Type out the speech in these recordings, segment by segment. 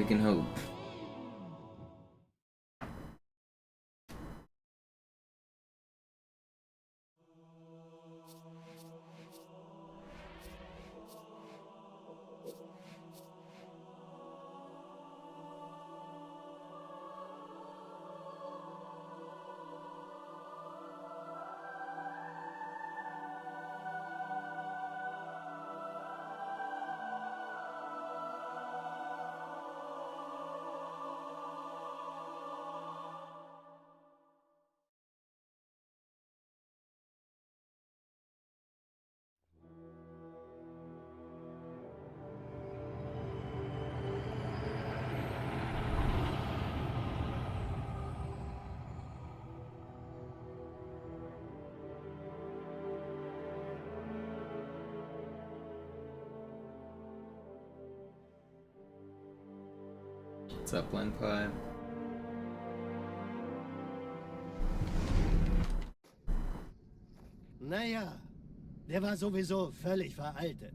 can hope. What's up, Lenpie? Naja, der war sowieso völlig veraltet.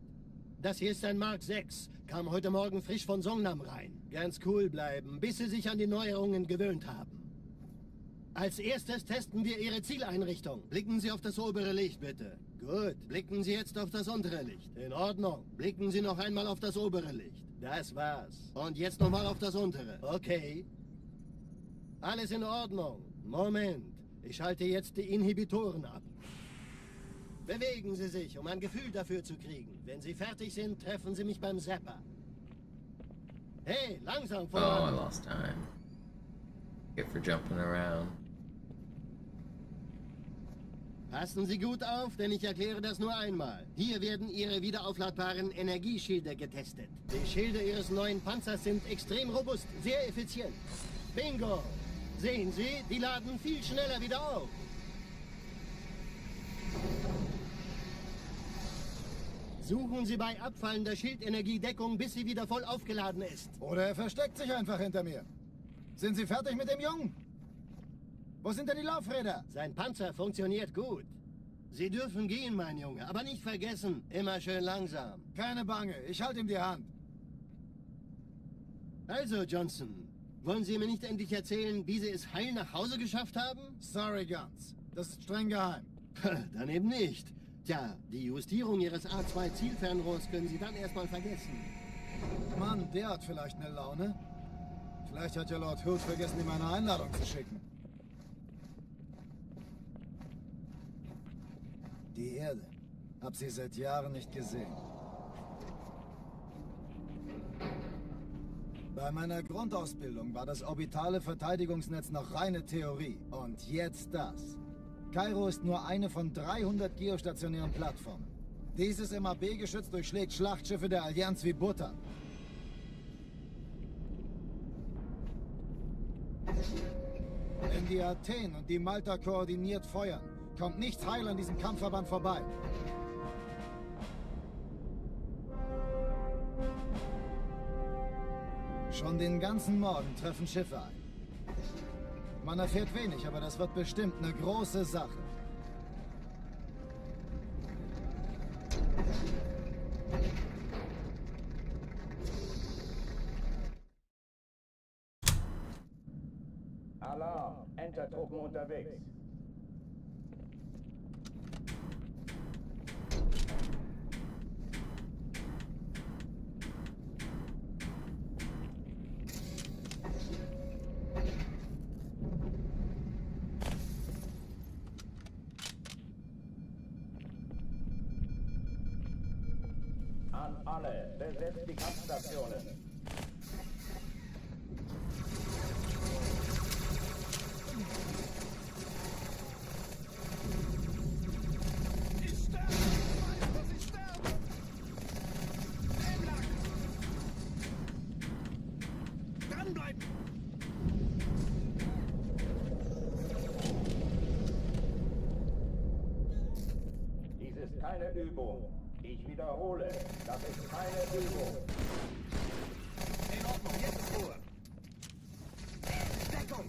Das hier ist ein Mark 6, kam heute Morgen frisch von Songnam rein. Ganz cool bleiben, bis Sie sich an die Neuerungen gewöhnt haben. Als erstes testen wir Ihre Zieleinrichtung. Blicken Sie auf das obere Licht, bitte. Gut, blicken Sie jetzt auf das untere Licht. In Ordnung. Blicken Sie noch einmal auf das obere Licht. Das war's. Und jetzt nochmal auf das untere. Okay. Alles in Ordnung. Moment. Ich schalte jetzt die Inhibitoren ab. Bewegen Sie sich, um ein Gefühl dafür zu kriegen. Wenn Sie fertig sind, treffen Sie mich beim Zapper. Hey, langsam voran. Oh, I lost time. Good for jumping around. Passen Sie gut auf, denn ich erkläre das nur einmal. Hier werden Ihre wiederaufladbaren Energieschilde getestet. Die Schilde Ihres neuen Panzers sind extrem robust, sehr effizient. Bingo! Sehen Sie, die laden viel schneller wieder auf. Suchen Sie bei abfallender Schildenergiedeckung, bis sie wieder voll aufgeladen ist. Oder er versteckt sich einfach hinter mir. Sind Sie fertig mit dem Jungen? Wo sind denn die Laufräder? Sein Panzer funktioniert gut. Sie dürfen gehen, mein Junge, aber nicht vergessen, immer schön langsam. Keine Bange, ich halte ihm die Hand. Also, Johnson, wollen Sie mir nicht endlich erzählen, wie Sie es heil nach Hause geschafft haben? Sorry, Guns. Das ist streng geheim. Dann eben nicht. Tja, die Justierung Ihres A2-Zielfernrohrs können Sie dann erstmal vergessen. Mann, der hat vielleicht eine Laune. Vielleicht hat ja Lord Hood vergessen, ihm eine Einladung zu schicken. Die Erde. Hab sie seit Jahren nicht gesehen. Bei meiner Grundausbildung war das orbitale Verteidigungsnetz noch reine Theorie. Und jetzt das. Kairo ist nur eine von 300 geostationären Plattformen. Dieses MAB-Geschütz durchschlägt Schlachtschiffe der Allianz wie Butter. Wenn die Athen und die Malta koordiniert feuern, kommt nichts heil an diesem Kampfverband vorbei. Schon den ganzen Morgen treffen Schiffe ein. Man erfährt wenig, aber das wird bestimmt eine große Sache. Alarm! Entertruppen unterwegs. An alle, besetzt die Kampfstationen. Dies ist keine Übung. Ich wiederhole, das ist keine Übung. In Ordnung, jetzt ist Ruhe. Deckung!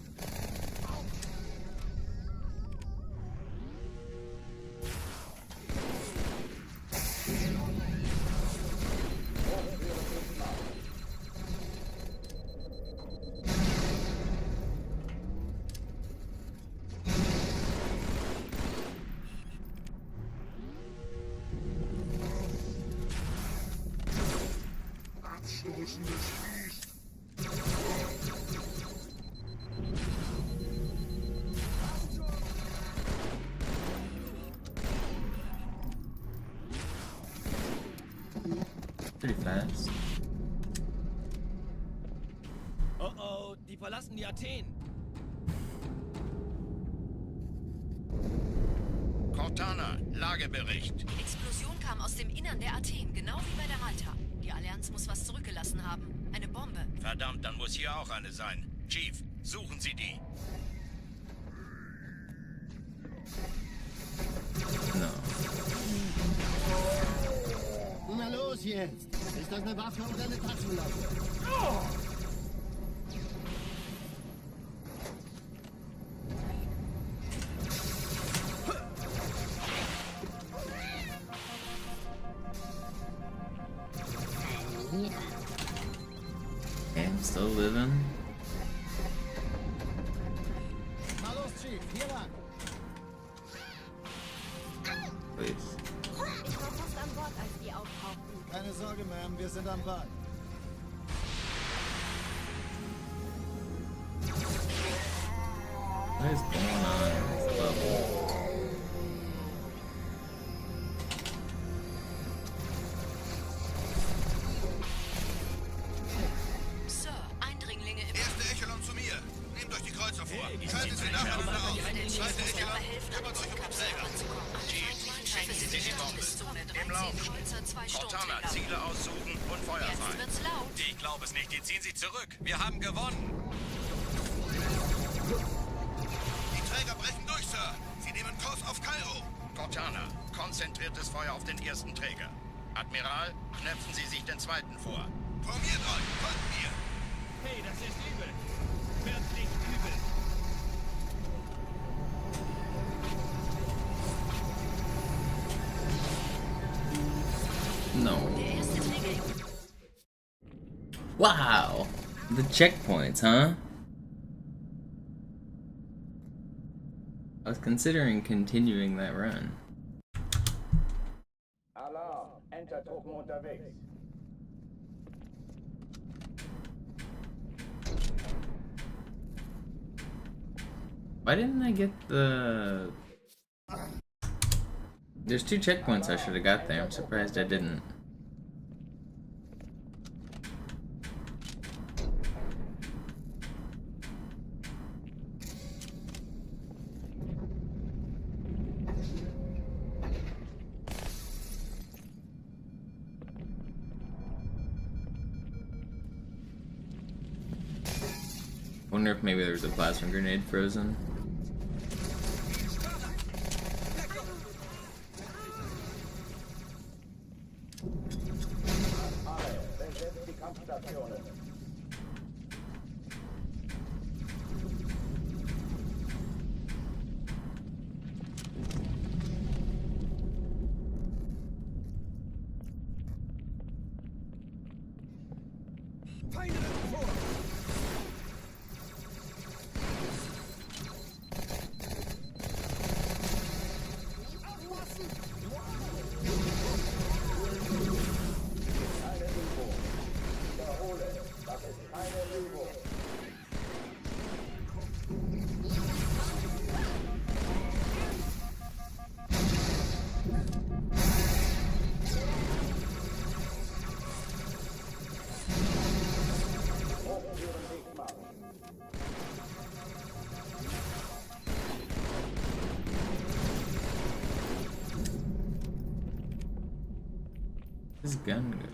Pretty fast. Oh oh, die verlassen die Athen. Cortana, Lagebericht. Die Explosion kam aus dem Innern der Athen, genau wie bei der Malta. Die Allianz muss was zurückgelassen haben. Eine Bombe. Verdammt, dann muss hier auch eine sein. Chief, suchen Sie die. No. Na los jetzt! Ist das eine Waffe oder eine Taschenlampe? Okay, I'm still living. Na los, Chief, hier lang. Please. Ich war fast an Bord, als die auftauchten. Keine Sorge, Ma'am, wir sind am Ball. What is going on in this level? Sir, Eindringlinge im Erste Echelon zu mir. Nehmt euch die Kreuzer vor. Schaltet sie nachher aus. Zweite Echelon, kümmert euch um die Träger. Schiffe sind in der Todeszone. Im Lauf. 13 Kreuzer, 2 Cortana, Sturmträger. Ziele aussuchen und Feuer Jetzt frei. wird's laut. Ich glaube es nicht, die ziehen sich zurück. Wir haben gewonnen. Die Träger brechen durch, Sir. Sie nehmen Kurs auf Kairo. Cortana, konzentriertes Feuer auf den ersten Träger. Admiral, knöpfen Sie sich den zweiten vor. Formiert euch, folgt mir. Hey, das ist übel. Wirklich übel. No. Der erste Träger. Wow! The checkpoints, huh? I was considering continuing that run. Alarm, Entertruppen unterwegs. Why didn't I get the... There's 2 checkpoints I should have got there. I'm surprised I didn't. Wonder if maybe there was a plasma grenade frozen. Alle, besetzt die Kampfstationen. Keine Übung. Wiederhole, das ist keine Übung. Hochtüren dicht machen. This gun good.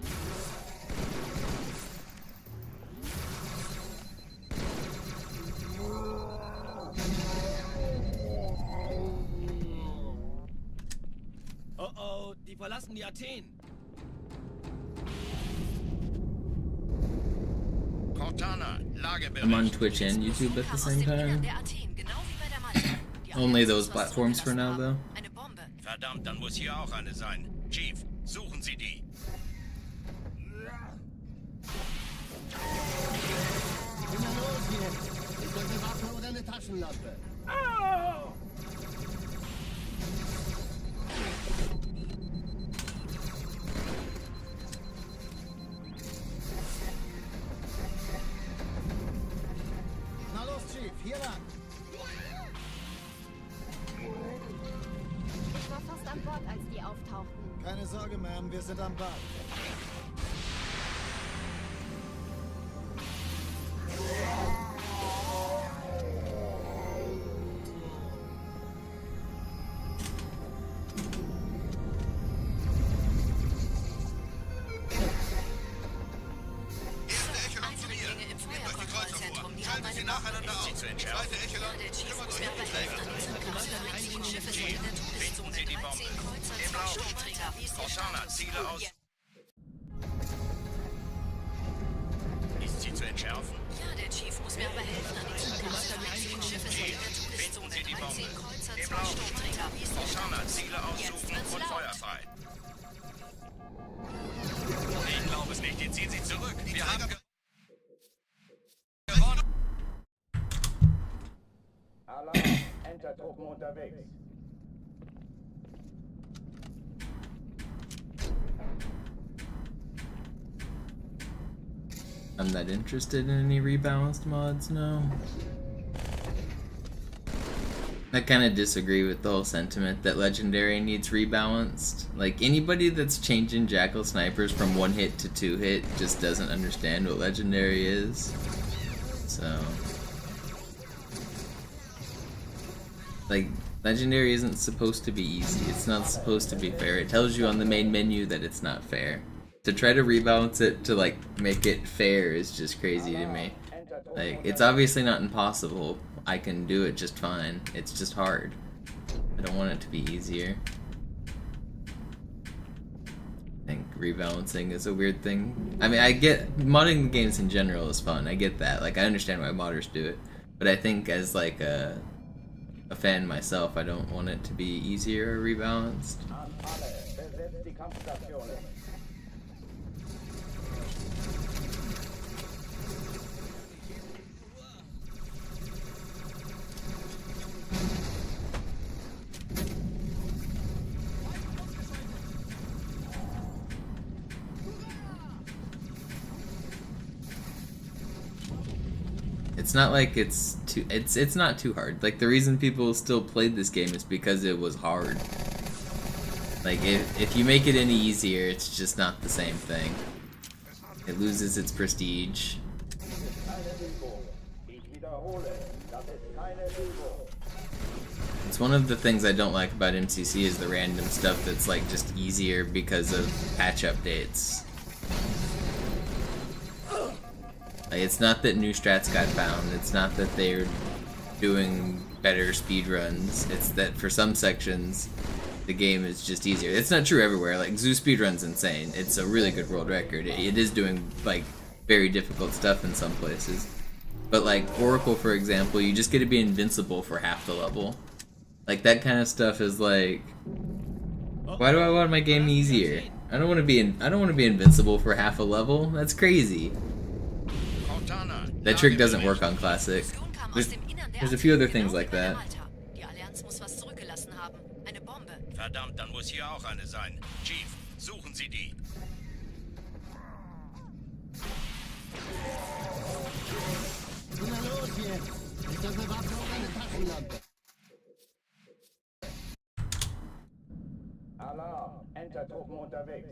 Oh oh, die verlassen die Athen. Cortana, Lagebericht. I'm on Twitch and YouTube at the Kam aus same dem Innern time. der Athen, genau wie bei der Malta. Die Only Allianz those muss was platforms for now, zurückgelassen though. haben. Eine Bombe. Verdammt, dann muss hier auch eine sein. Chief, suchen Sie die. Na los jetzt! Ist das eine Waffe oder eine Taschenlampe? Keine Sorge, Ma'am, wir sind am Ball. Nacheinander auf. Zweite Echelon, kümmert euch um die Träger. Finden Sie die Bombe. Im Blau. Cortana, Ziele aus. Ist sie zu entschärfen? Ja, der Chief muss mir aber helfen. An den Schiffe sind in der Todeszone. Finden Sie die 13 Bombe. Kreuzer, Im 2 Blau. Sturmträger. Wie ist der Cortana, Stand? Ziele aussuchen wird's und laut. Feuer frei. Ich glaube es nicht, die ziehen sie zurück. Wir haben gewonnen. Alarm, Enter-Truppen unterwegs. I'm not interested in any rebalanced mods, no. I kind of disagree with the whole sentiment that Legendary needs rebalanced. Like, anybody that's changing Jackal Snipers from 1 hit to 2 hit just doesn't understand what Legendary is. So... like, Legendary isn't supposed to be easy. It's not supposed to be fair. It tells you on the main menu that it's not fair. To try to rebalance it to, like, make it fair is just crazy to me. Like, it's obviously not impossible. I can do it just fine. It's just hard. I don't want it to be easier. I think rebalancing is a weird thing. I mean, I get modding the games in general is fun. I get that. Like, I understand why modders do it. But I think as, like, a fan myself, I don't want it to be easier or rebalanced. An alle, besetzt die Kampfstationen. It's not like it's not too hard. Like, the reason people still played this game is because it was hard. Like, if you make it any easier, it's just not the same thing. It loses its prestige. It's one of the things I don't like about MCC is the random stuff that's like just easier because of patch updates. Like, it's not that new strats got found, it's not that they're doing better speedruns, it's that for some sections the game is just easier. It's not true everywhere. Like, Zoo Speedrun's insane. It's a really good world record. It is doing like very difficult stuff in some places. But like Oracle, for example, you just get to be invincible for half the level. Like, that kind of stuff is like, why do I want my game easier? I don't want to be invincible for half a level. That's crazy. That trick doesn't work on Classic. There's a few other things like that. Die Allianz muss was zurückgelassen haben. Eine Bombe. Verdammt, dann muss hier auch eine sein. Chief, suchen Sie die. Na los jetzt! Ist das eine Waffe oder eine Taschenlampe? Alarm, Enter-Truppen unterwegs.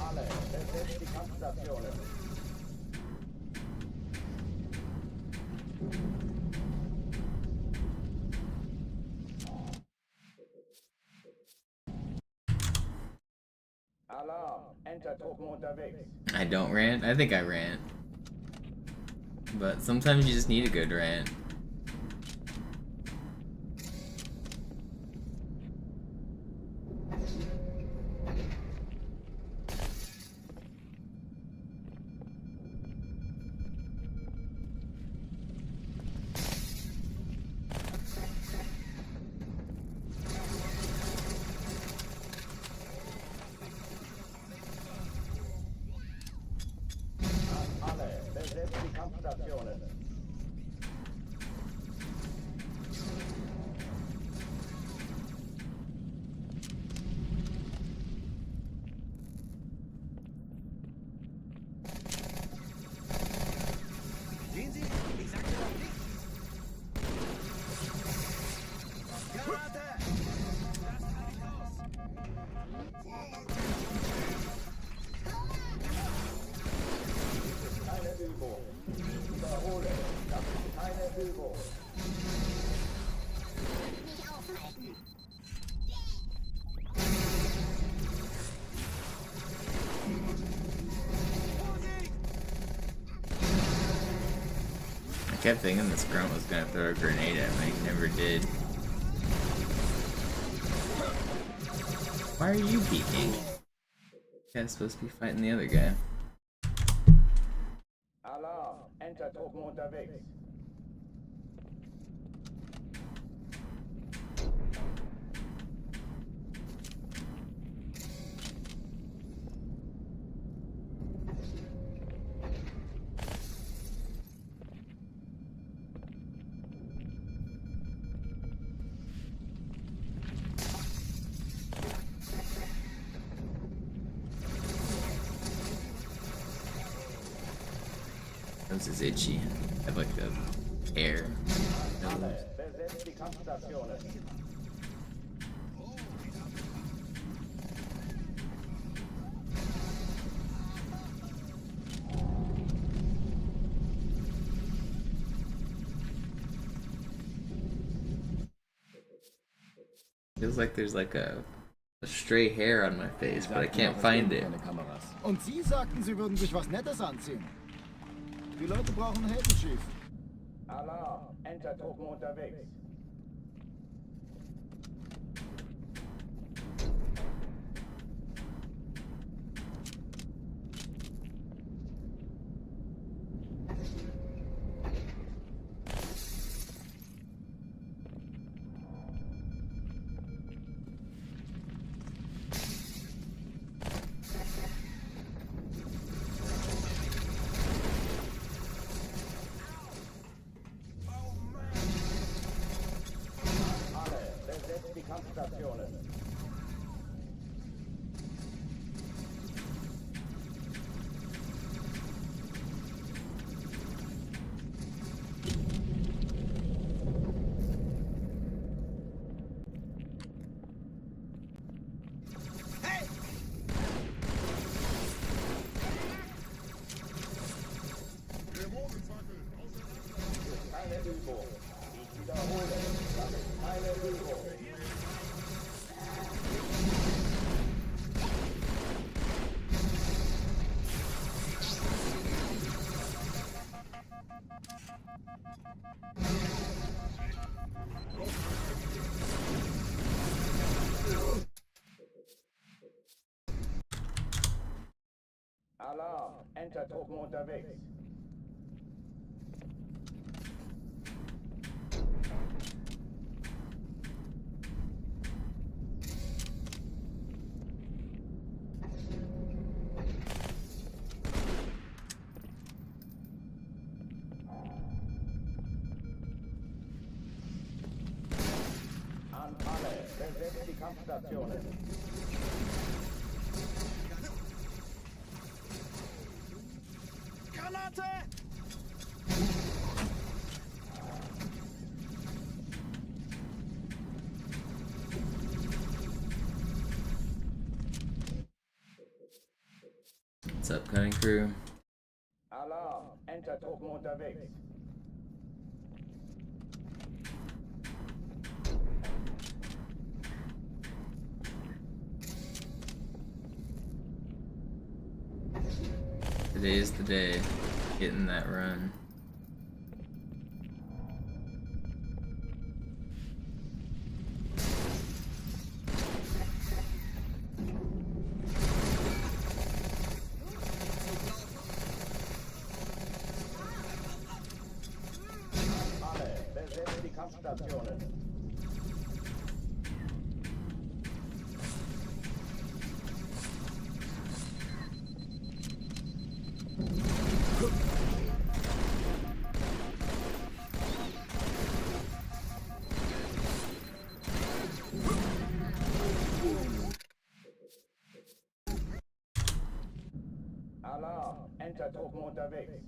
Alle, besetzt die Kampfstationen. Alarm, Enter-Truppen unterwegs. I don't rant? I think I rant. But sometimes you just need a good rant. kept thinking this grunt was gonna throw a grenade at me. He never did. Why are you peeking? This guy's supposed to be fighting the other guy. Alarm! Enter Truppen unterwegs. This is itchy. I have like a hair. Alle, besetzt die Kampfstationen. Feels like there's like a stray hair on my face, but I can't find it. Und Sie sagten, Sie würden sich was Nettes anziehen. Die Leute brauchen ein Heldenschiff. Alarm! Enter Truppen unterwegs. Kampfstationen. Keine Übung. Ich wiederhole. Das ist keine Übung. Alarm! Enter Truppen unterwegs. An alle, besetzt die Kampfstationen. Granate! What's up, cutting crew? Alarm! Enter Truppen unterwegs. Today's the day. Getting that run. Alle, besetzt die Kampfstationen. Alarm! Enter Truppen unterwegs.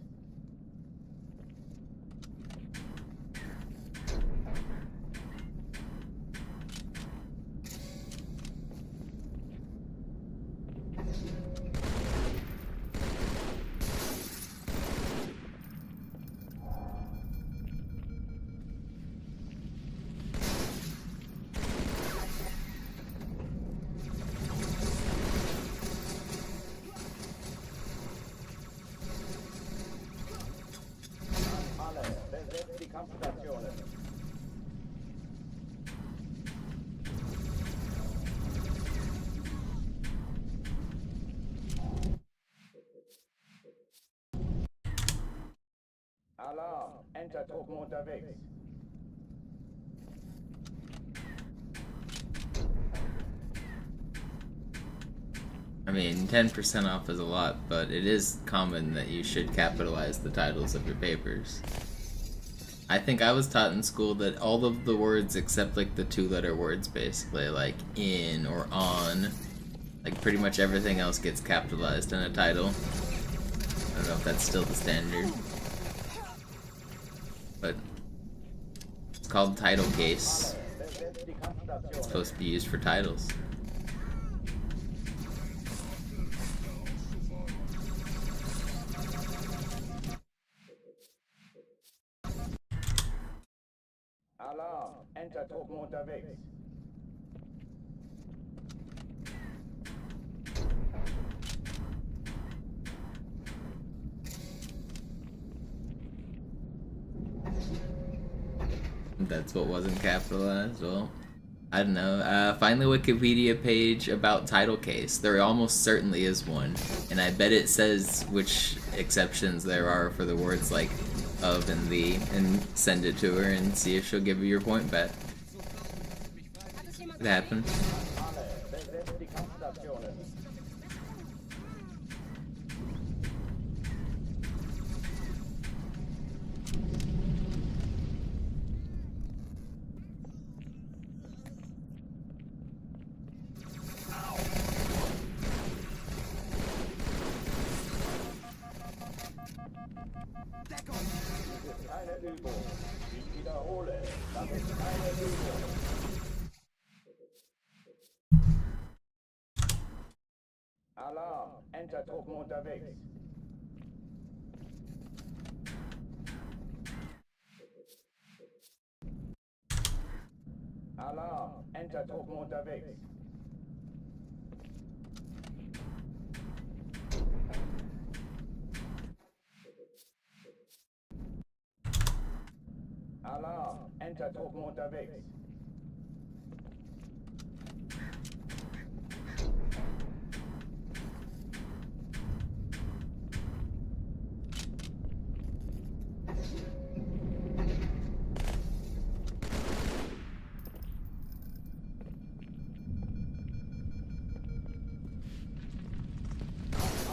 Alarm! Entertruppen unterwegs. I mean, 10% off is a lot, but it is common that you should capitalize the titles of your papers. I think I was taught in school that all of the words except like the 2-letter words, basically, like in or on, like pretty much everything else gets capitalized in a title. I don't know if that's still the standard. But it's called title case. It's supposed to be used for titles. Alarm! Entertruppen unterwegs. That's what wasn't capitalized. Well, I don't know. Find the Wikipedia page about title case. There almost certainly is one, and I bet it says which exceptions there are for the words like of and the, and send it to her and see if she'll give you your point back. It happened. Alle, besetzt die Kampfstationen. Keine Übung. Ich wiederhole, das ist keine Übung. Alarm! Entertruppen unterwegs. Alarm! Entertruppen unterwegs. Alarm! Entertruppen unterwegs.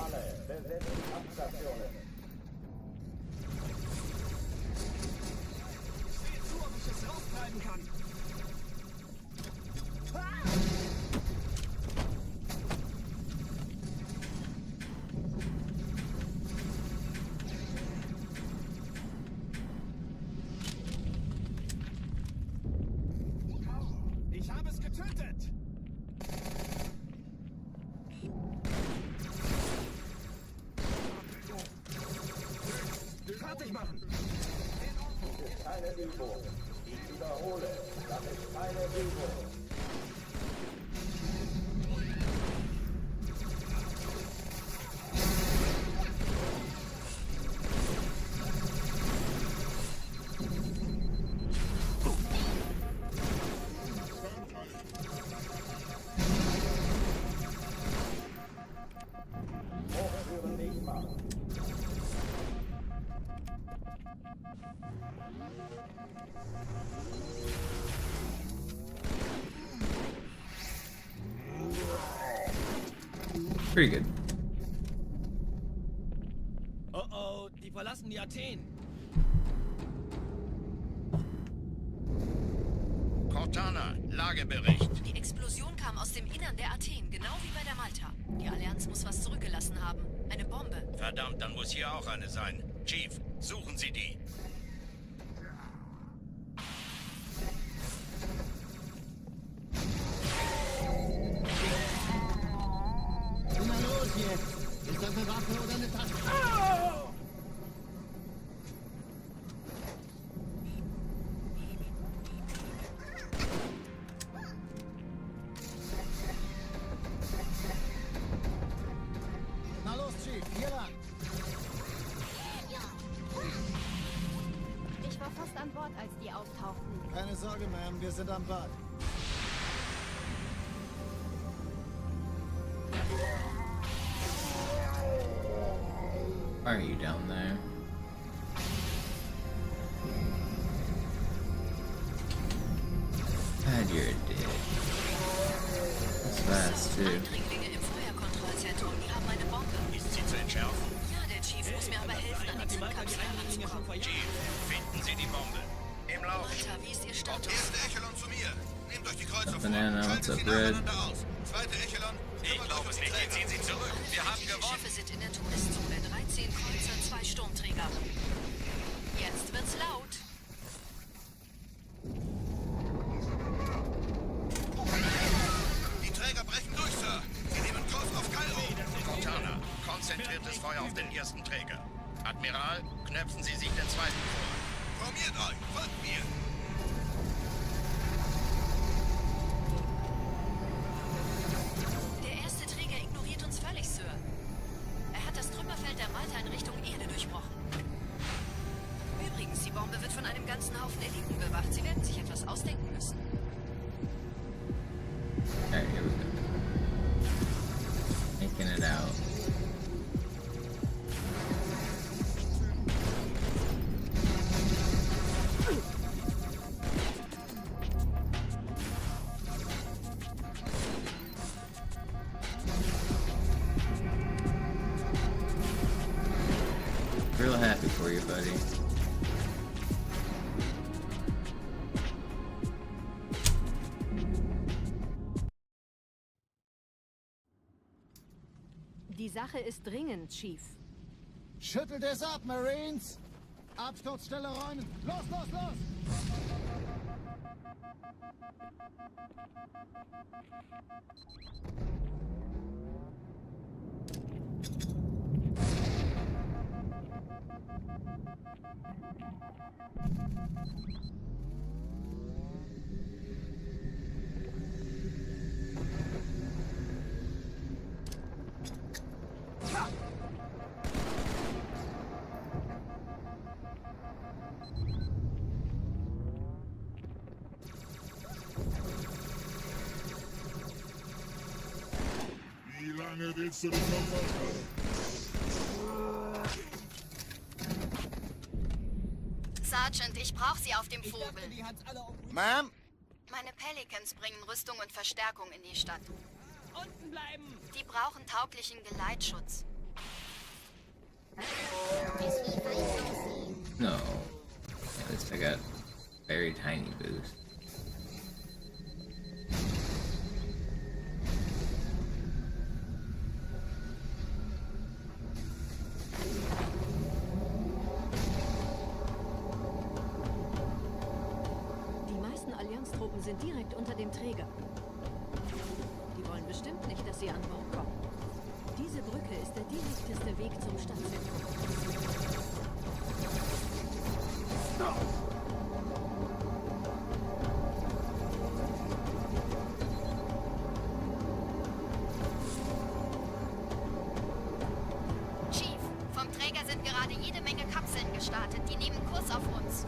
Alle, besetzt die Kampfstationen. Ich habe es getötet! Fertig machen! Das ist keine Übung. Ich wiederhole, das ist keine Übung. Hochführen nicht machen. Pretty good. Oh oh, die verlassen die Athen. Cortana, Lagebericht. Die Explosion kam aus dem Innern der Athen, genau wie bei der Malta. Die Allianz muss was zurückgelassen haben. Eine Bombe. Verdammt, dann muss hier auch eine sein. Chief, suchen Sie die. Na los jetzt! Ist das eine Waffe oder eine Tasche? Na los, Chief, hier lang. Ich war fast an Bord, als die auftauchten. Keine Sorge, Ma'am, wir sind am Bad. Why are you down there? God, you're a dick. That's fast, too. Eindringlinge im Feuerkontrollzentrum, die haben eine Bombe. Ist sie zu entschärfen? Ja, der Chief muss mir aber helfen, an die Zündkapsel heranzukommen. Chief, finden Sie die Bombe. Im Lauf. Malta, wie ist Ihr Status? Erste Echelon zu mir. Nehmt euch die Kreuzer vor. Banana, what's Schaltet up, sie Red? nacheinander aus. Zweite Echelon. Ich glaube es nicht. Jetzt ziehen Sie zurück. Wir haben Feindliche gewonnen. Schiffe sind in der Todeszone. 13 Kreuzer, 2 Sturmträger. Jetzt wird's laut. Die Träger brechen durch, Sir. Sie nehmen Kurs auf Kairo. Cortana, konzentriertes Feuer auf den ersten Träger. Admiral, knöpfen Sie sich den zweiten vor. Formiert euch, folgt mir. Der erste Träger ignoriert uns völlig, Sir. Er hat das Trümmerfeld der Malta in Richtung Erde durchbrochen. Übrigens, die Bombe wird von einem ganzen Haufen Eliten bewacht. Sie werden sich etwas ausdenken müssen. Alright, here we go. Making it out. Real happy for you, buddy. Die Sache ist dringend, Chief. Schüttelt es ab, Marines! Absturzstelle räumen! Los, los, los! Wie lange willst du dich noch machen? Sergeant, ich brauche Sie auf dem Vogel. Ma'am? Meine Pelicans bringen Rüstung und Verstärkung in die Stadt. Unten bleiben. Die brauchen tauglichen Geleitschutz. No. At least I got very tiny boost. Die meisten Allianztruppen sind direkt unter dem Träger. Die wollen bestimmt nicht, dass sie an Bord kommen. Diese Brücke ist der direkteste Weg zum Stadtzentrum. Chief, vom Träger sind gerade jede Menge Kapseln gestartet. Die nehmen Kurs auf uns.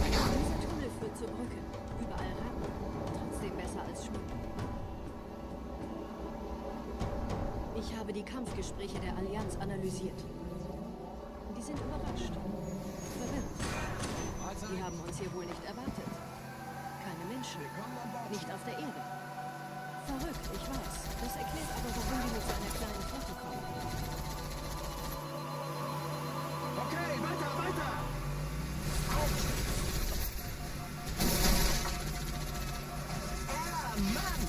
Dieser Tunnel führt zur Brücke. Überall Rampen. Trotzdem besser als Schmuck. Ich habe die Kampfgespräche der Allianz analysiert. Die sind überrascht. Verwirrt. Die haben uns hier wohl nicht erwartet. Keine Menschen. Nicht auf der Erde. Verrückt, ich weiß. Das erklärt aber, warum die mit so einer kleinen Flotte kommen. Okay, weiter, weiter! Ah, Mann!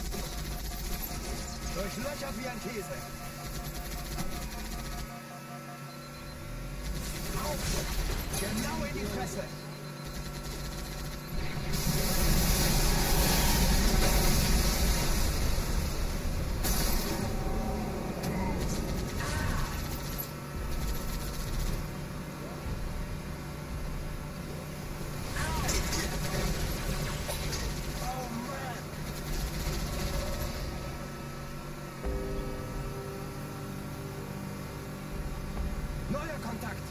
Durchlöchert wie ein Käse. Genau in die Fresse. Neuer Kontakt.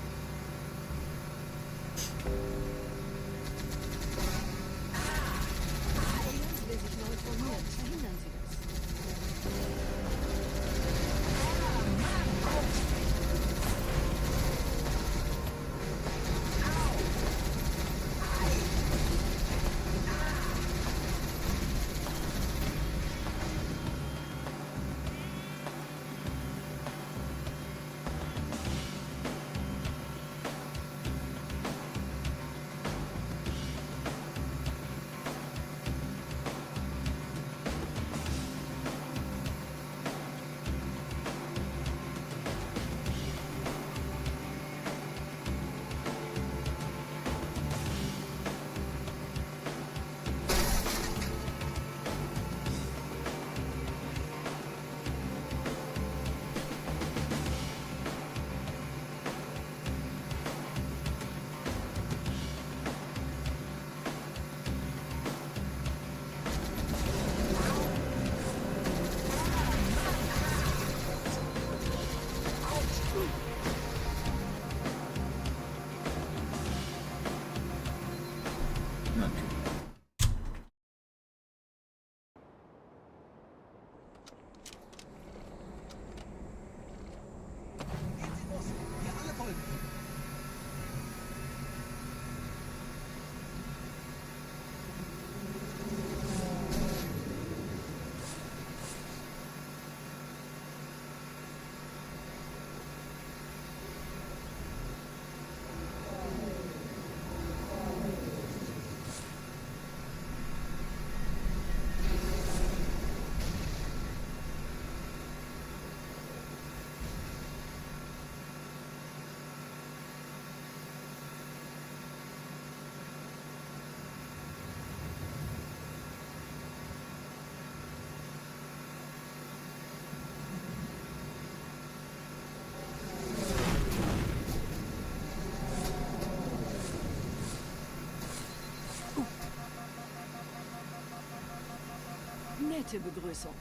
Elite-Begrüßung.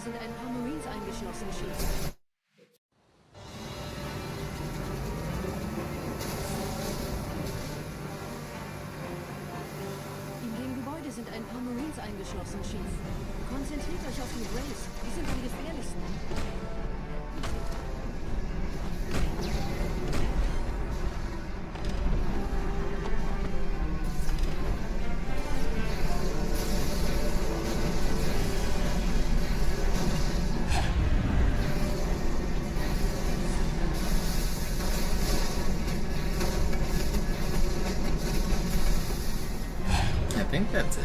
Sind ein paar Marines eingeschlossen, Chief. In dem Gebäude sind ein paar Marines eingeschlossen, Chief. Konzentriert euch auf die Grays. Die sind am gefährlichsten. I think that's it.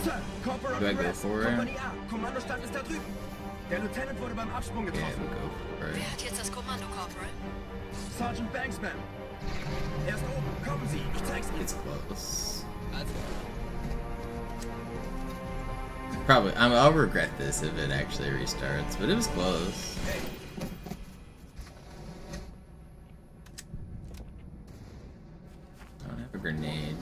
Sir, Corporal Do I go Perez, for it? Kompanie A, Kommandostand ist da drüben. Der Lieutenant wurde beim Absprung Yeah, getroffen. we'll go for it. Wer hat jetzt das Kommando, Corporal? Sergeant Banksman. Er ist oben. Kommen Sie, ich zeig's Ihnen. It's close. Probably. I'll regret this if it actually restarts, but it was close. I don't have a grenade.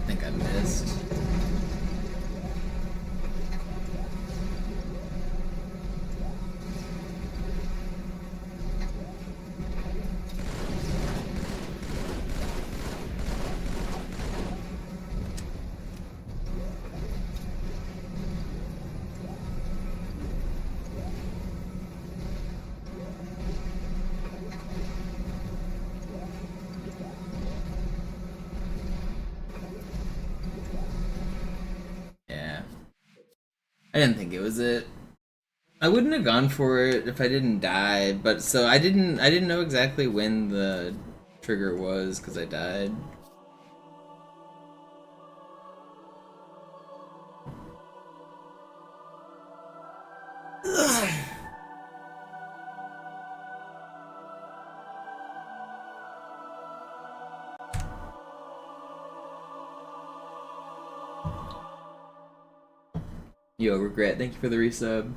I think I missed. I didn't think it was it. I wouldn't have gone for it if I didn't die, but so I didn't know exactly when the trigger was because I died. Yo, regret. Thank you for the resub.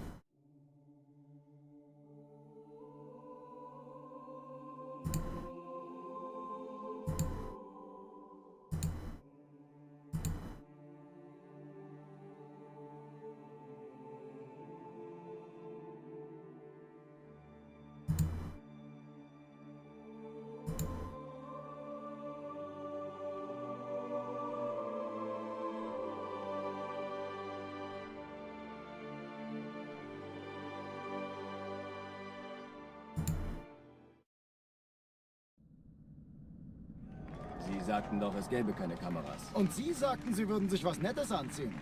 Sie sagten doch, es gäbe keine Kameras. Und Sie sagten, Sie würden sich was Nettes anziehen.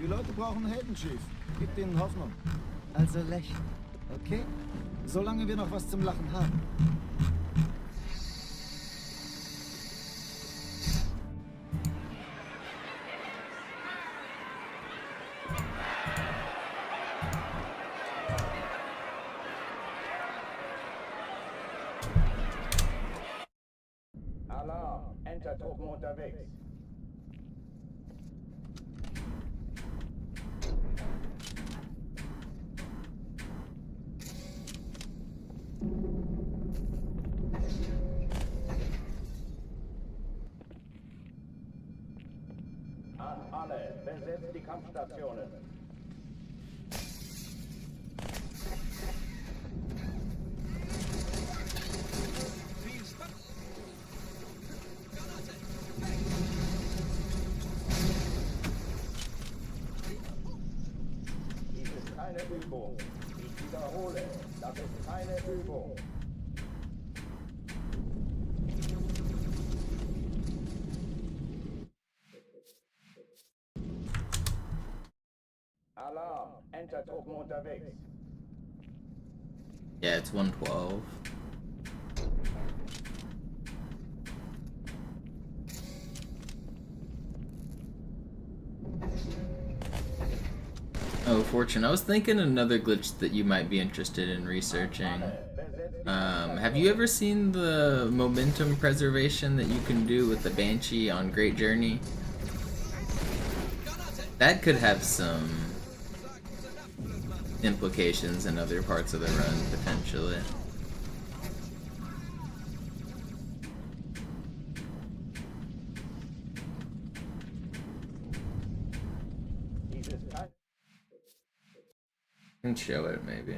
Die Leute brauchen Helden, Chief. Gibt ihnen Hoffnung. Also lächeln, okay? Solange wir noch was zum Lachen haben. Alarm, Entertruppen unterwegs. besetzt die Kampfstationen. Dies ist keine Übung. Ich wiederhole, das ist keine Übung. Alarm, Entertruppen unterwegs. Yeah, it's 112. Oh, Fortune, I was thinking another glitch that you might be interested in researching. Have you ever seen the momentum preservation that you can do with the Banshee on Great Journey? That could have some implications in other parts of the run, potentially. I can show it, maybe.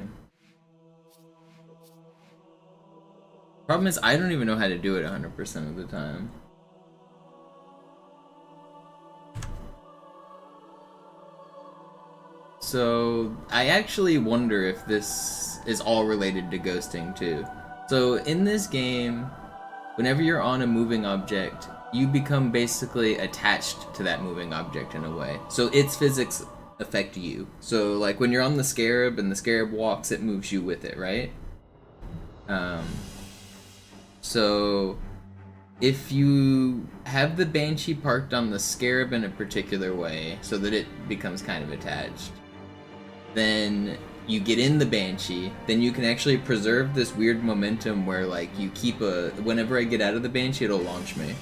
Problem is, I don't even know how to do it 100% of the time. So, I actually wonder if this is all related to ghosting, too. So, in this game, whenever you're on a moving object, you become basically attached to that moving object in a way. So, its physics affect you. So, like, when you're on the Scarab and the Scarab walks, it moves you with it, right? So, if you have the Banshee parked on the Scarab in a particular way, so that it becomes kind of attached, then you get in the Banshee, then you can actually preserve this weird momentum where, like, you keep whenever I get out of the Banshee, it'll launch me.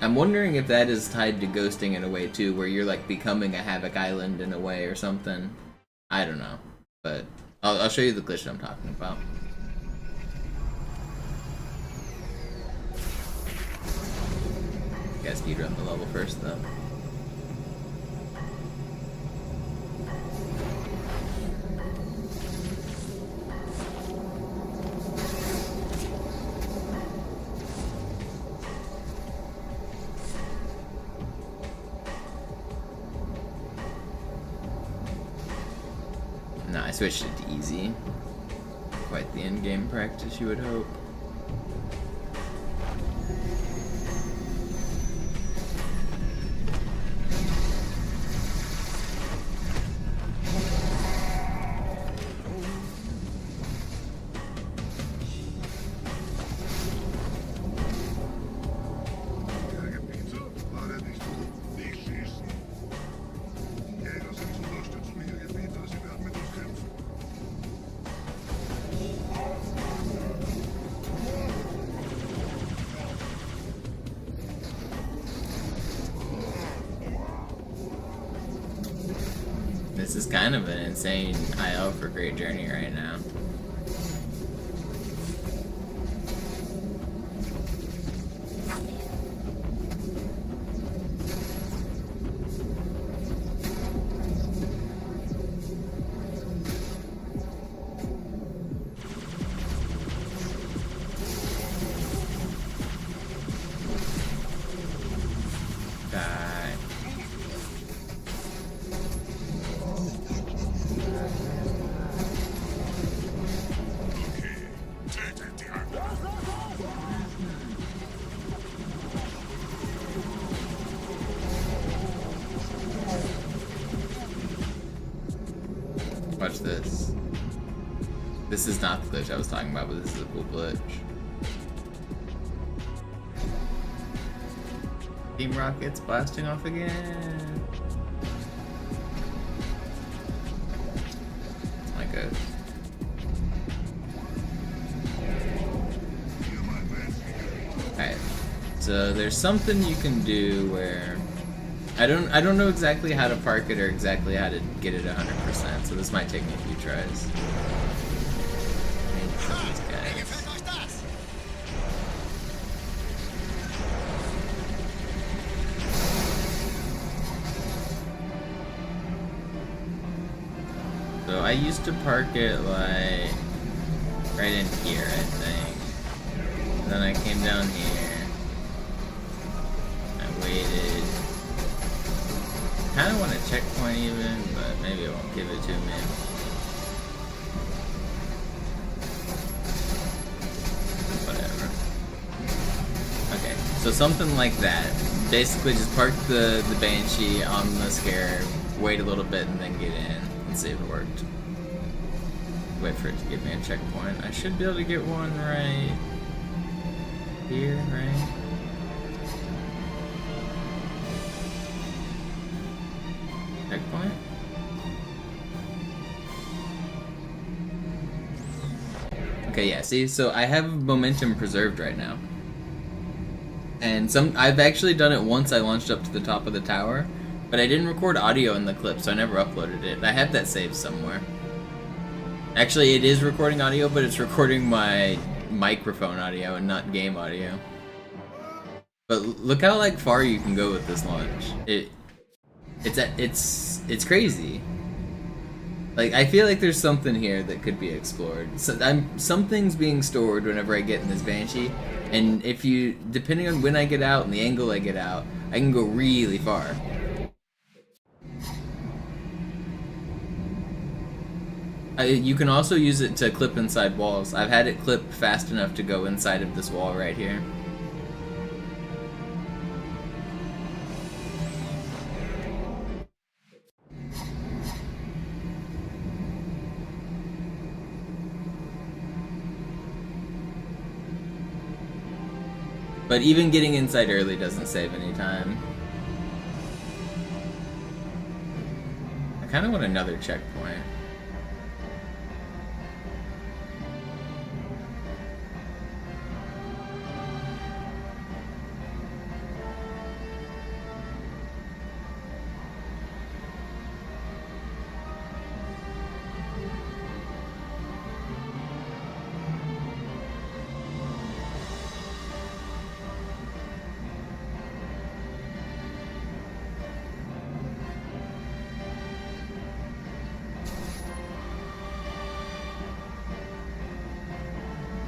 I'm wondering if that is tied to ghosting in a way, too, where you're, like, becoming a Havoc Island in a way or something. I don't know. But I'll show you the glitch I'm talking about. Gotta speedrun the level first, though. No, I switched it to easy. Quite the in-game practice, you would hope. This is kind of an insane IO for Great Journey right now. Watch this. This is not the glitch I was talking about, but this is a cool glitch. Team Rocket's blasting off again. It's my ghost. Alright. So there's something you can do where I don't know exactly how to park it or exactly how to get it 100%, so this might take me a few tries. I used to park it like right in here, I think. And then I came down here. I waited. Kind of want a checkpoint even, but maybe it won't give it to me. Whatever. Okay, so something like that. Basically just park the Banshee on the Scarab, wait a little bit, and then get in and see if it worked. Wait for it to give me a checkpoint. I should be able to get one right here, right? Checkpoint? Okay, yeah, see, so I have momentum preserved right now. And I've actually done it once. I launched up to the top of the tower, but I didn't record audio in the clip, so I never uploaded it. I have that saved somewhere. Actually, it is recording audio, but it's recording my microphone audio and not game audio. But look how like far you can go with this launch. It's crazy. Like, I feel like there's something here that could be explored. So something's being stored whenever I get in this Banshee, and if you, depending on when I get out and the angle I get out, I can go really far. You can also use it to clip inside walls. I've had it clip fast enough to go inside of this wall right here. But even getting inside early doesn't save any time. I kind of want another checkpoint.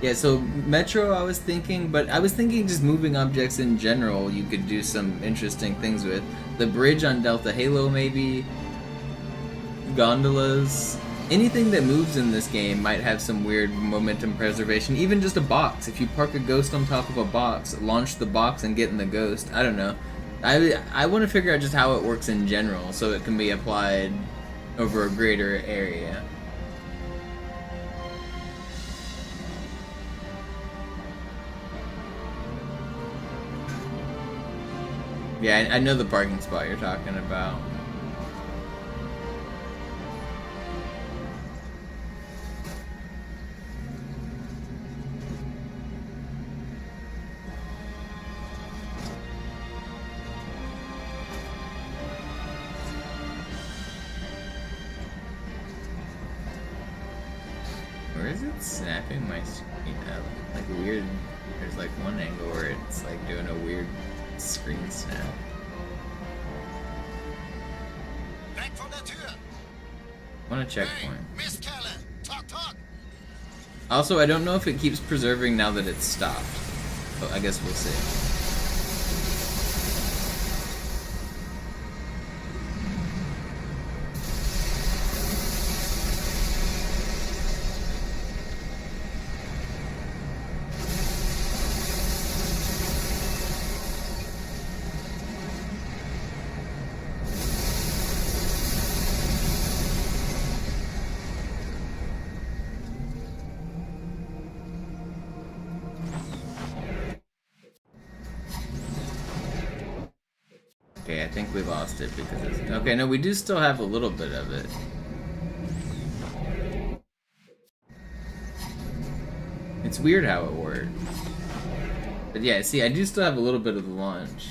Yeah, so Metro I was thinking, but I was thinking just moving objects in general you could do some interesting things with. The bridge on Delta Halo maybe, gondolas, anything that moves in this game might have some weird momentum preservation, even just a box. If you park a ghost on top of a box, launch the box and get in the ghost, I don't know. I want to figure out just how it works in general so it can be applied over a greater area. Yeah, I know the parking spot you're talking about. Where is it snapping my screen up? Like weird, there's like one angle where it's like doing a weird screen snap. Want a checkpoint. Also, I don't know if it keeps preserving now that it's stopped, but I guess we'll see. Okay, I think we lost it because it's... Okay, no, we do still have a little bit of it. It's weird how it works. But yeah, see, I do still have a little bit of the launch.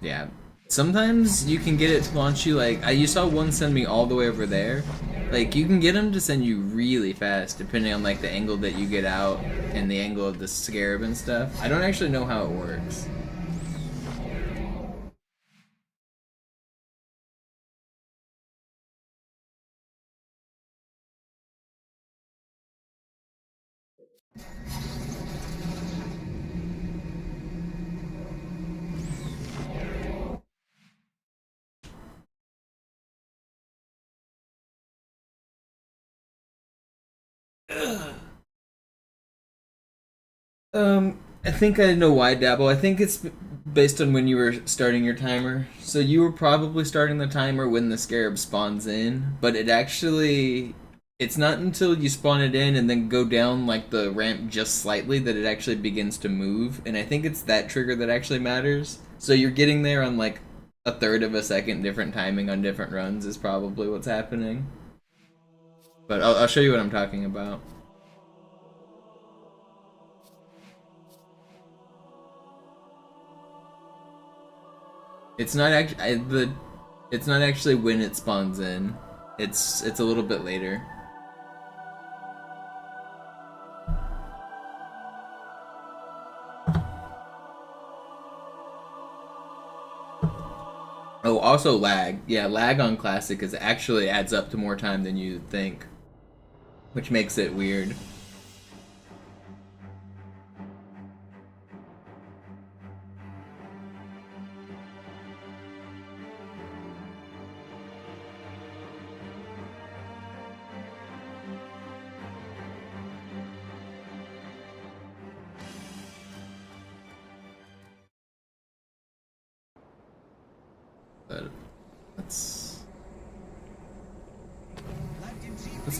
Yeah. Sometimes you can get it to launch you like... you saw one send me all the way over there, Like, you can get them to send you really fast, depending on, like, the angle that you get out and the angle of the Scarab and stuff. I don't actually know how it works. I think I know why, Dabble. I think it's based on when you were starting your timer. So you were probably starting the timer when the Scarab spawns in, but it's not until you spawn it in and then go down like the ramp just slightly that it actually begins to move, and I think it's that trigger that actually matters. So you're getting there on like a third of a second different timing on different runs is probably what's happening. But I'll show you what I'm talking about. It's not actually when it spawns in. It's a little bit later. Oh, also lag. Yeah, lag on Classic actually adds up to more time than you'd think, which makes it weird. But let's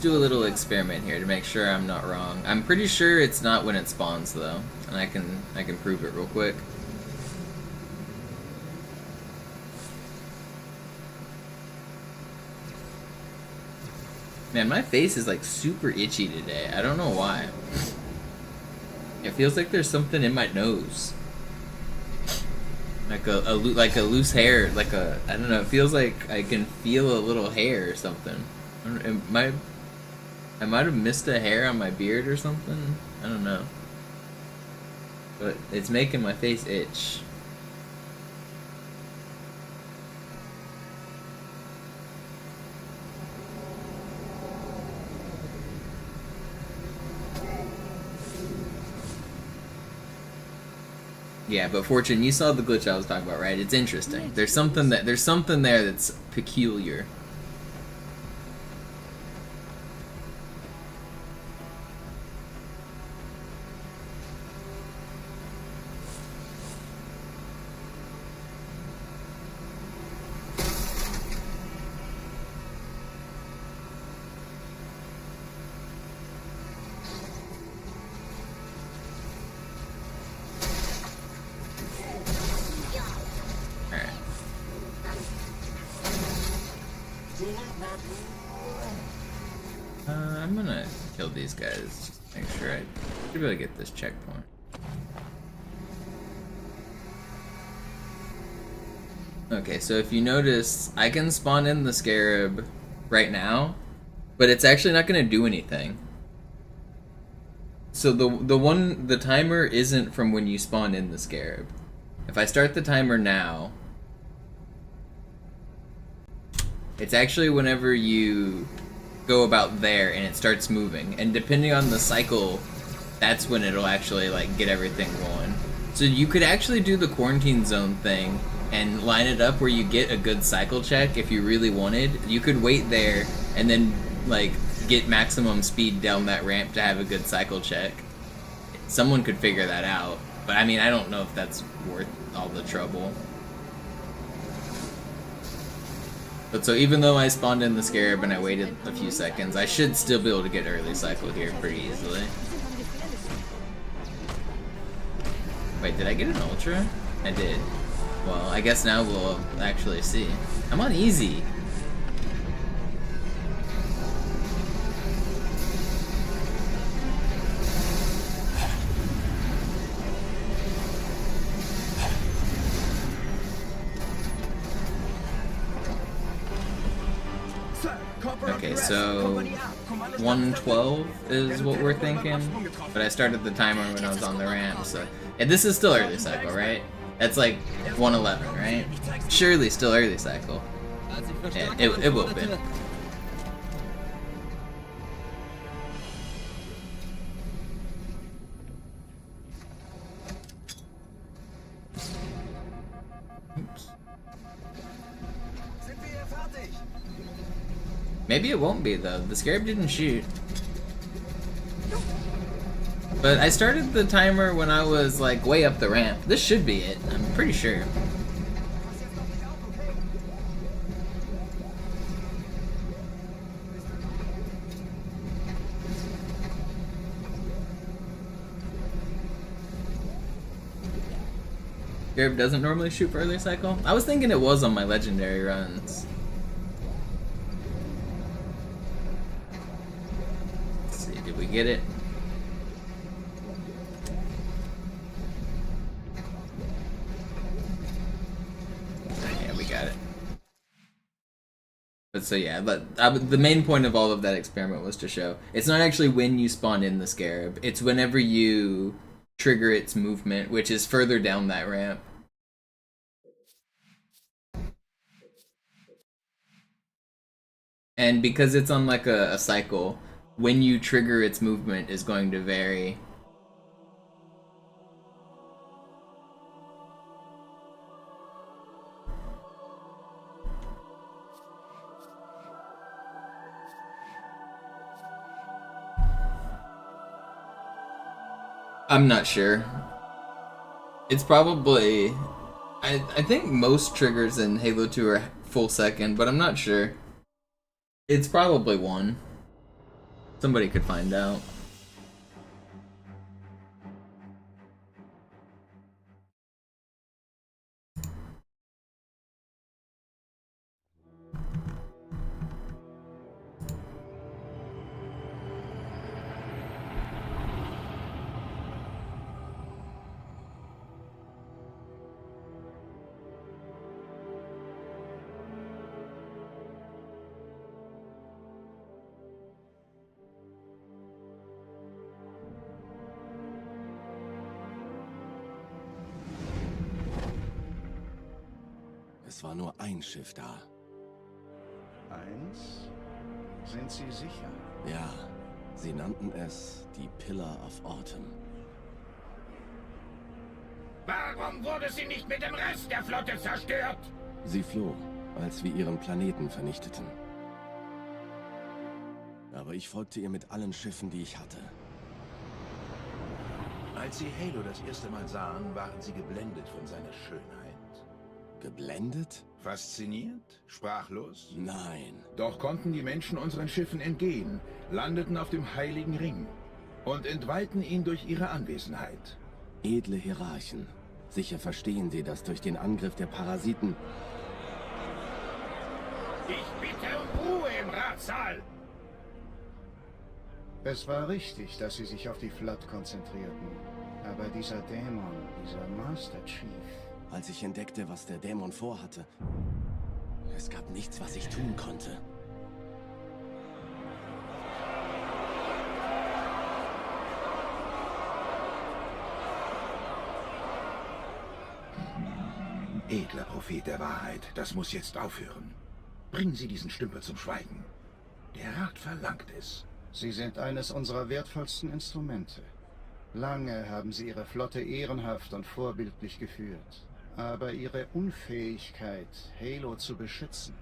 do a little experiment here to make sure I'm not wrong. I'm pretty sure it's not when it spawns though, and I can prove it real quick. Man, my face is like super itchy today. I don't know why. It feels like there's something in my nose. Like a loose hair, I don't know, it feels like I can feel a little hair or something. I might have missed a hair on my beard or something. I don't know. But it's making my face itch. Yeah, but Fortune, you saw the glitch I was talking about, right? It's interesting. There's something there that's peculiar. I'm gonna kill these guys just to make sure I should be able to get this checkpoint. Okay, so if you notice, I can spawn in the Scarab right now, but it's actually not gonna do anything. So the timer isn't from when you spawn in the Scarab. If I start the timer now, it's actually whenever you go about there and it starts moving, and depending on the cycle, that's when it'll actually like get everything going. So you could actually do the quarantine zone thing and line it up where you get a good cycle check if you really wanted. You could wait there and then like get maximum speed down that ramp to have a good cycle check. Someone could figure that out, but I mean, I don't know if that's worth all the trouble. But so even though I spawned in the Scarab and I waited a few seconds, I should still be able to get early cycle here pretty easily. Wait, did I get an Ultra? I did. Well, I guess now we'll actually see. I'm on easy. Okay, Okay, so 112 is what we're thinking, but I started the timer when I was on the ramp, so... And this is still early cycle, right? That's like 111, right? Surely still early cycle. Yeah, it will be. Maybe it won't be though. The Scarab didn't shoot. But I started the timer when I was like way up the ramp. This should be it. I'm pretty sure. Scarab doesn't normally shoot for early cycle. I was thinking it was on my legendary runs. Did we get it? Yeah, we got it. But so yeah, but the main point of all of that experiment was to show it's not actually when you spawn in the Scarab, it's whenever you trigger its movement, which is further down that ramp. And because it's on like a cycle, when you trigger its movement is going to vary. I'm not sure. It's probably... I think most triggers in Halo 2 are full second, but I'm not sure. It's probably one. Somebody could find out. Es war nur ein Schiff da. Eins? Sind Sie sicher? Ja, sie nannten es die Pillar of Autumn. Warum wurde sie nicht mit dem Rest der Flotte zerstört? Sie floh, als wir ihren Planeten vernichteten. Aber ich folgte ihr mit allen Schiffen, die ich hatte. Als Sie Halo das erste Mal sahen, waren Sie geblendet von seiner Schönheit. Geblendet? Fasziniert? Sprachlos? Nein. Doch konnten die Menschen unseren Schiffen entgehen, landeten auf dem Heiligen Ring und entweihten ihn durch ihre Anwesenheit. Edle Hierarchen. Sicher verstehen sie das durch den Angriff der Parasiten. Ich bitte um Ruhe im Ratssaal! Es war richtig, dass Sie sich auf die Flotte konzentrierten. Aber dieser Dämon, dieser Master Chief... Als ich entdeckte, was der Dämon vorhatte, es gab nichts, was ich tun konnte. Edler Prophet der Wahrheit, das muss jetzt aufhören. Bringen Sie diesen Stümper zum Schweigen. Der Rat verlangt es. Sie sind eines unserer wertvollsten Instrumente. Lange haben Sie Ihre Flotte ehrenhaft und vorbildlich geführt. Aber Ihre Unfähigkeit, Halo zu beschützen,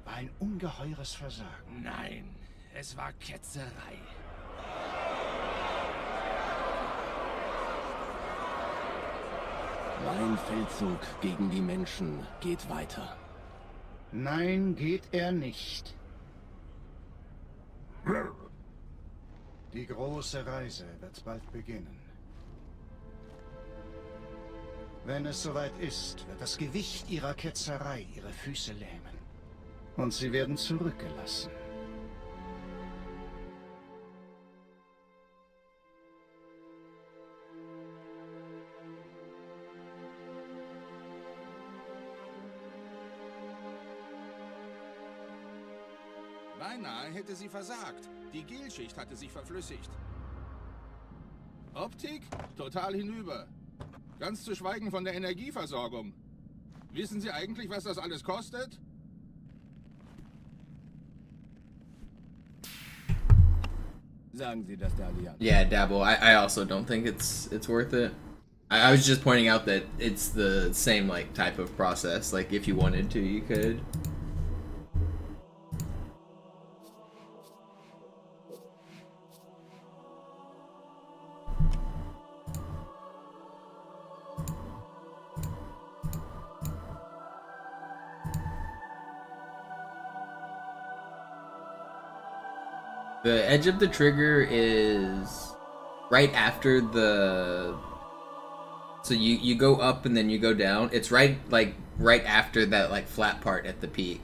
war ein ungeheures Versagen. Nein, es war Ketzerei. Mein Feldzug gegen die Menschen geht weiter. Nein, geht er nicht. Die große Reise wird bald beginnen. Wenn es soweit ist, wird das Gewicht ihrer Ketzerei ihre Füße lähmen. Und sie werden zurückgelassen. Beinahe hätte sie versagt. Die Gelschicht hatte sich verflüssigt. Optik? Total hinüber. Ganz zu schweigen von der Energieversorgung. Wissen Sie eigentlich, was das alles kostet? Sagen Sie das der Allianz. Yeah, Dabble. I also don't think it's worth it. I was just pointing out that it's the same like type of process. Like if you wanted to, you could. The edge of the trigger is right after the... So you go up and then you go down. It's right after that like flat part at the peak.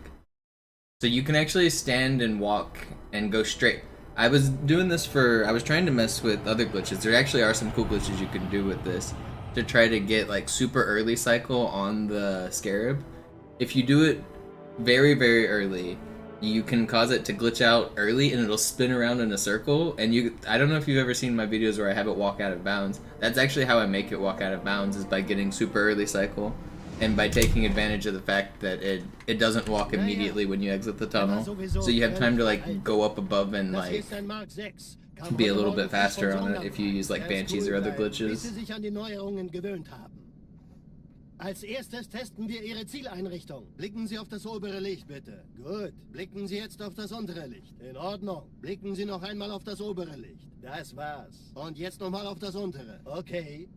So you can actually stand and walk and go straight. I was doing this I was trying to mess with other glitches. There actually are some cool glitches you can do with this to try to get like super early cycle on the Scarab. If you do it very, very early, you can cause it to glitch out early and it'll spin around in a circle, and I don't know if you've ever seen my videos where I have it walk out of bounds. That's actually how I make it walk out of bounds, is by getting super early cycle and by taking advantage of the fact that it doesn't walk immediately when you exit the tunnel. So you have time to like go up above and like be a little bit faster on it if you use like Banshees or other glitches. Als erstes testen wir Ihre Zieleinrichtung. Blicken Sie auf das obere Licht, bitte. Gut. Blicken Sie jetzt auf das untere Licht. In Ordnung. Blicken Sie noch einmal auf das obere Licht. Das war's. Und jetzt nochmal auf das untere. Okay.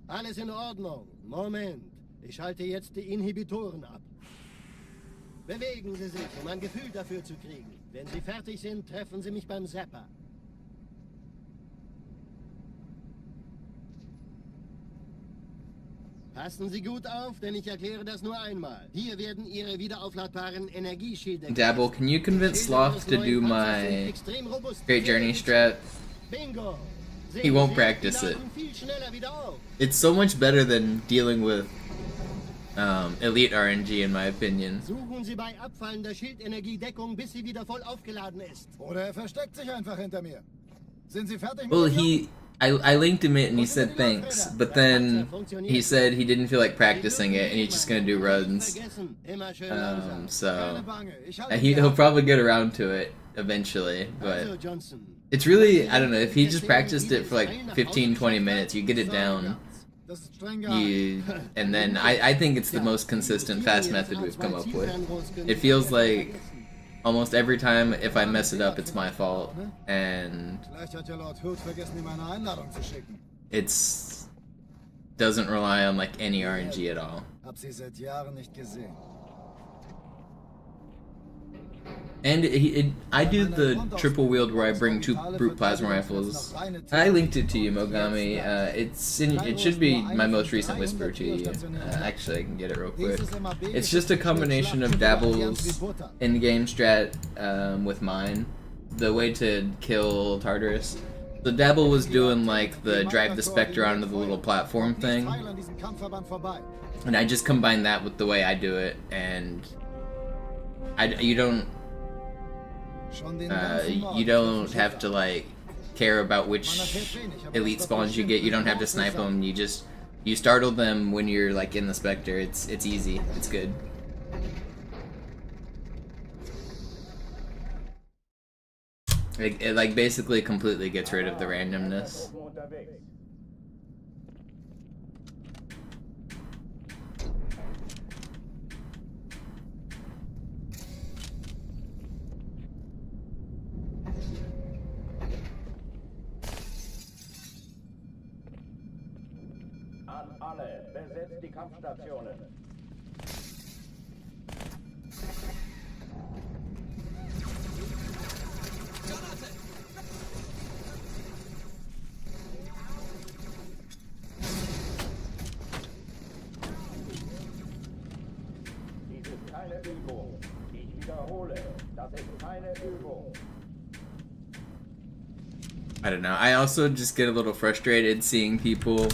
Alles in Ordnung. Moment. Ich schalte jetzt die Inhibitoren ab. Bewegen Sie sich, um ein Gefühl dafür zu kriegen. Wenn Sie fertig sind, treffen Sie mich beim Zapper. Passen Sie gut auf, denn ich erkläre das nur einmal. Hier werden Ihre wiederaufladbaren Energieschilde... Dabble, can you convince Sloth to do my Great Journey strat? Bingo! He won't practice it. It's so much better than dealing with Elite RNG, in my opinion. Suchen Sie bei abfallender Schildenergiedeckung, bis sie wieder voll aufgeladen ist. Oder versteckt sich einfach hinter mir. Sind Sie fertig mit Well, dem Job? I linked him it and he said thanks, but then he said he didn't feel like practicing it and he's just gonna do runs. So he'll probably get around to it eventually, but it's really, I don't know, if he just practiced it for like 15-20 minutes, you get it down. And then I think it's the most consistent fast method we've come up with. It feels like almost every time, if I mess it up, it's my fault, and it's doesn't rely on like any RNG at all. And I do the triple wield where I bring 2 brute plasma rifles. I linked it to you, Mogami. It should be my most recent whisper to you. Actually, I can get it real quick. It's just a combination of Dabble's in-game strat with mine. The way to kill Tartarus. So Dabble was doing like the drive the Spectre onto the little platform thing, and I just combined that with the way I do it, and you don't have to like care about which elite spawns you get. You don't have to snipe them. You startle them when you're like in the Spectre. It's easy. It's good. It like basically completely gets rid of the randomness. An alle, besetzt die Kampfstationen. Dies ist keine Übung. Ich wiederhole, das ist keine Übung. I don't know. I also just get a little frustrated seeing people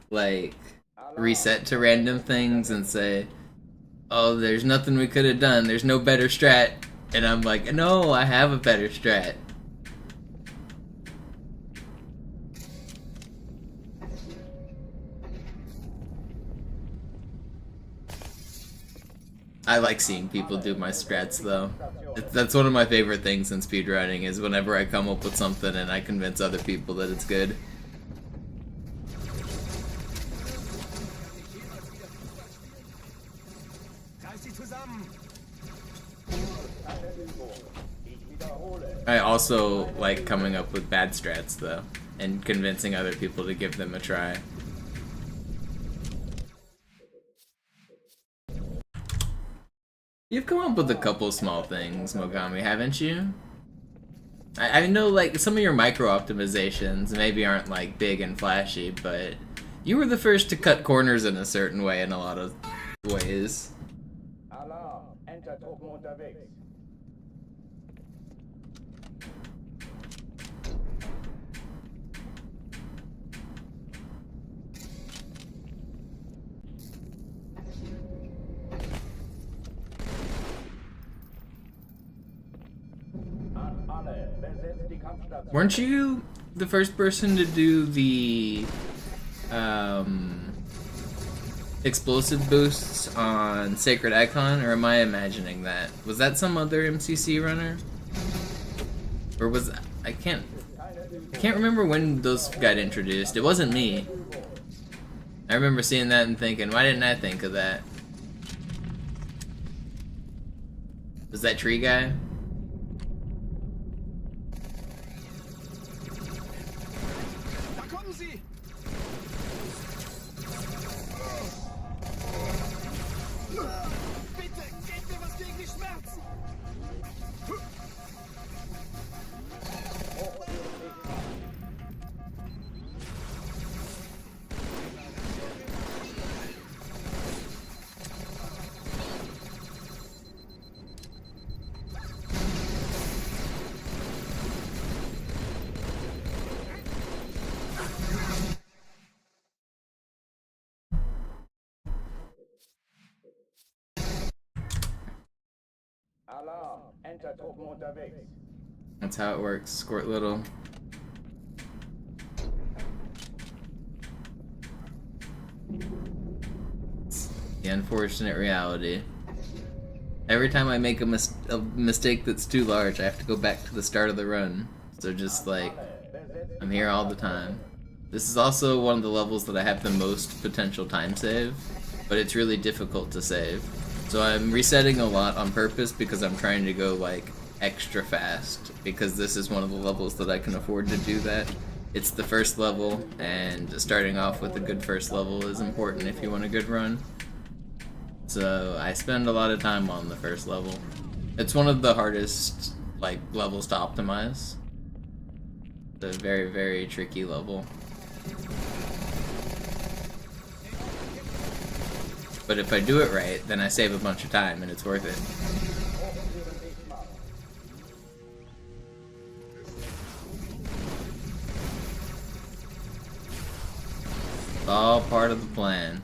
like reset to random things and say, "Oh, there's nothing we could have done. There's no better strat." And I'm like, no, I have a better strat. I like seeing people do my strats though. That's one of my favorite things in speedrunning, is whenever I come up with something and I convince other people that it's good. I also like coming up with bad strats though, and convincing other people to give them a try. You've come up with a couple small things, Mogami, haven't you? I know, like, some of your micro-optimizations maybe aren't, like, big and flashy, but you were the first to cut corners in a certain way in a lot of ways. Alarm! Enter Truppen unterwegs. Weren't you the first person to do the explosive boosts on Sacred Icon, or am I imagining that? Was that some other MCC runner? Or was I can't remember when those got introduced. It wasn't me. I remember seeing that and thinking, why didn't I think of that? Was that tree guy? Alarm! Enter Truppen unterwegs. That's how it works, Squirt Little. It's the unfortunate reality. Every time I make a mistake that's too large, I have to go back to the start of the run. So just like, I'm here all the time. This is also one of the levels that I have the most potential time save, but it's really difficult to save. So I'm resetting a lot on purpose because I'm trying to go like extra fast, because this is one of the levels that I can afford to do that. It's the first level, and starting off with a good first level is important if you want a good run. So I spend a lot of time on the first level. It's one of the hardest like levels to optimize. It's a very, very tricky level. But if I do it right, then I save a bunch of time and it's worth it. It's all part of the plan.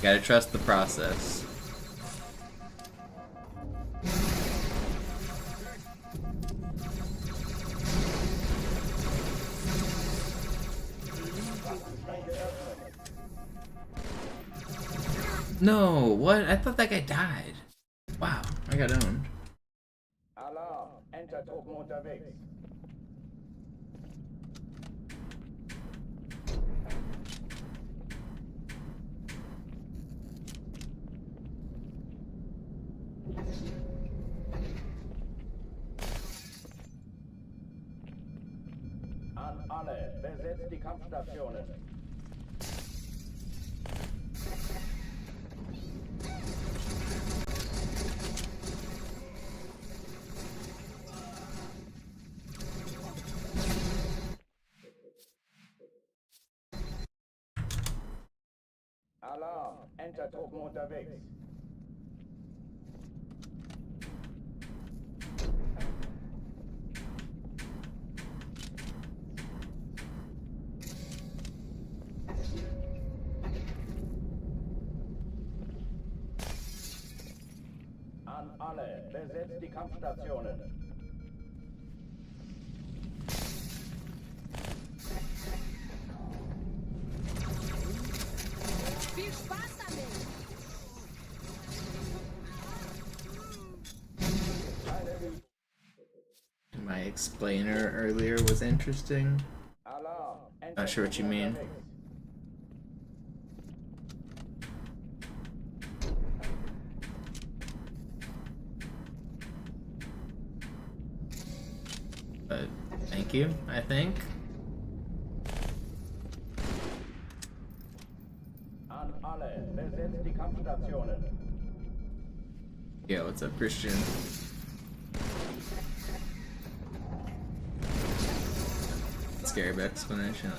Gotta trust the process. No, what? I thought that guy died. Wow, I got owned. Alarm! Enter Truppen unterwegs. An alle, besetzt die Kampfstationen. Alarm! Enter Truppen unterwegs. An alle, besetzt die Kampfstationen. Viel Spaß damit! My explainer earlier was interesting. Not sure what you mean. But thank you, I think. An alle, besetzt die Kampfstationen. Yeah, what's up, Christian? Scarab explanation.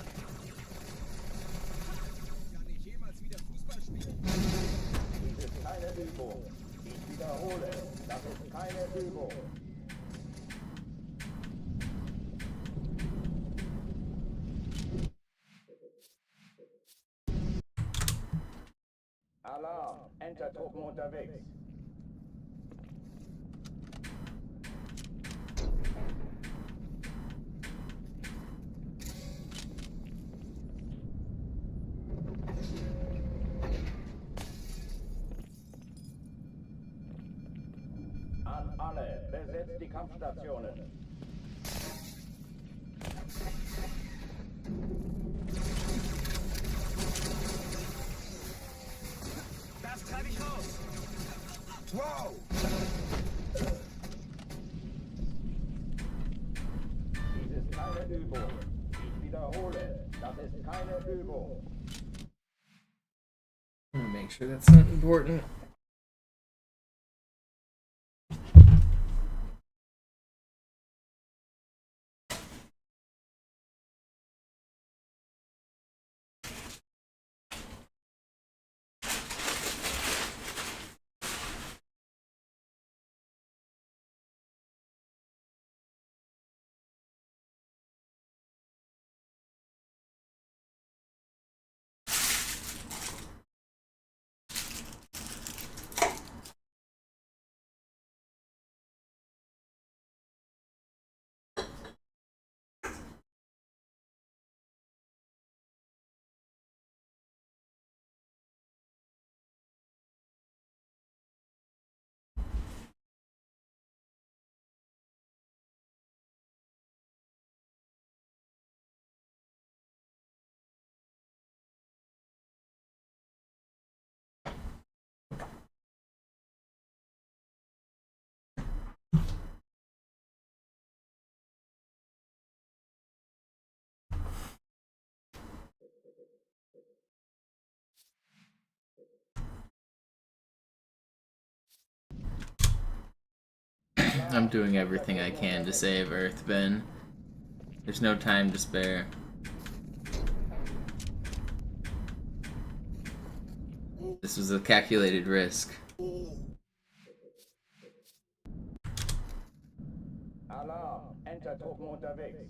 Dies ist keine Übung. Ich wiederhole, das ist keine Übung. Alarm, Entertruppen unterwegs. An alle, besetzt die Kampfstationen. Das treibe ich raus. Wow! Dies ist keine Übung. Ich wiederhole, das ist keine Übung. I'm gonna make sure that's not important. I'm doing everything I can to save Earth, Ben. There's no time to spare. This was a calculated risk. Alarm, Entertruppen unterwegs.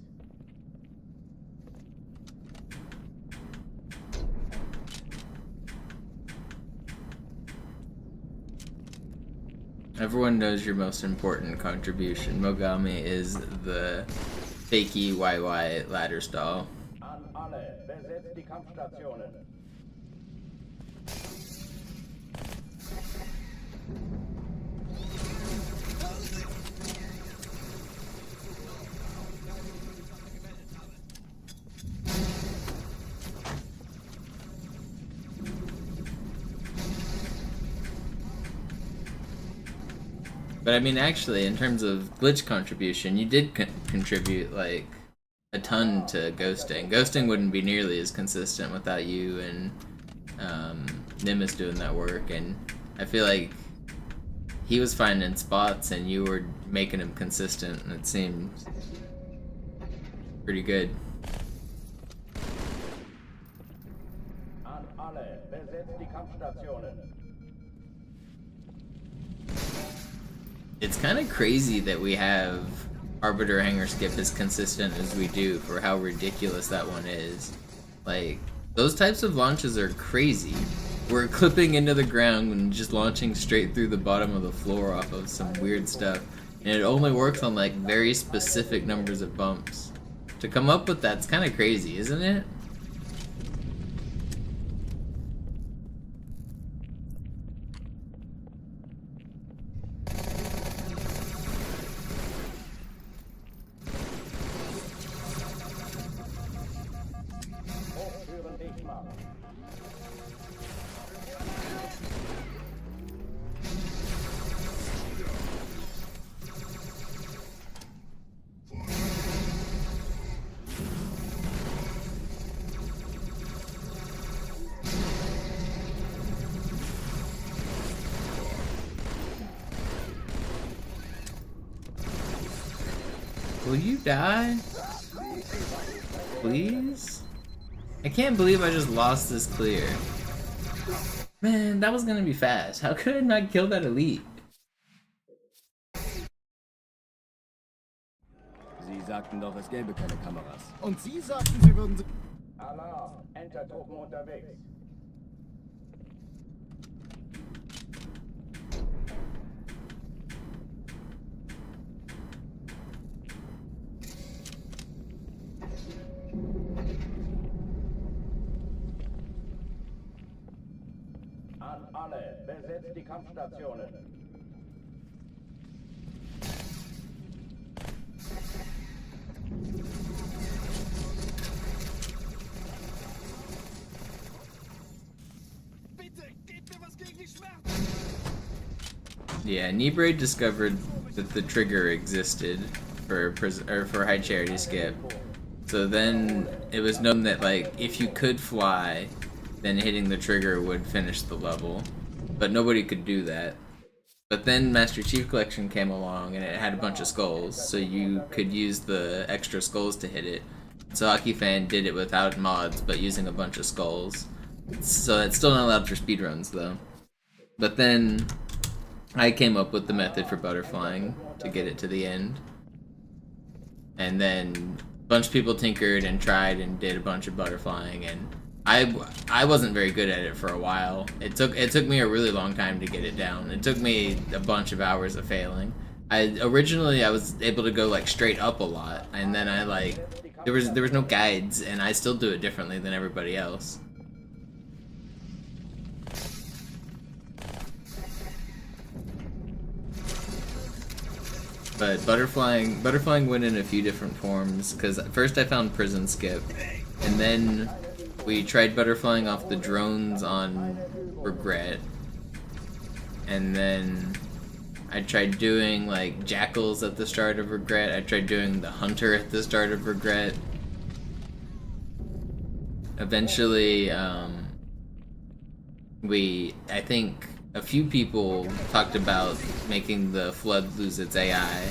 Everyone knows your most important contribution. Mogami is the fakey YY ladder stall. An alle, besetzt die Kampfstationen. But I mean, actually, in terms of glitch contribution, you did contribute like a ton to ghosting. Ghosting wouldn't be nearly as consistent without you and Nimbus doing that work, and I feel like he was finding spots and you were making him consistent, and it seemed pretty good. An alle, besetzt die Kampfstationen. It's kind of crazy that we have Arbiter Hanger Skip as consistent as we do for how ridiculous that one is. Like, those types of launches are crazy. we're clipping into the ground and just launching straight through the bottom of the floor off of some weird stuff. And it only works on like very specific numbers of bumps. To come up with that's kind of crazy, isn't it? Will you die? Please? I can't believe I just lost this clear. Man, that was gonna be fast. How could I not kill that elite? Sie sagten doch, es gäbe keine Kameras. Und Sie sagten, Sie würden... Alarm! Entertruppen unterwegs. An alle, besetzt die Kampfstationen. Yeah, Nibre discovered that the trigger existed for High Charity Skip. So then it was known that like if you could fly, then hitting the trigger would finish the level. But nobody could do that. But then Master Chief Collection came along and it had a bunch of skulls, so you could use the extra skulls to hit it. So Hockey Fan did it without mods, but using a bunch of skulls. So that's still not allowed for speedruns though. But then I came up with the method for butterflying to get it to the end. And then a bunch of people tinkered and tried and did a bunch of butterflying, and I wasn't very good at it for a while. It took me a really long time to get it down. It took me a bunch of hours of failing. Originally I was able to go like straight up a lot, and then I like there was no guides, and I still do it differently than everybody else. But butterflying went in a few different forms, because first I found Prison Skip, and then we tried butterflying off the drones on Regret, and then I tried doing like jackals at the start of Regret. I tried doing the hunter at the start of Regret. Eventually, I think a few people talked about making the flood lose its AI,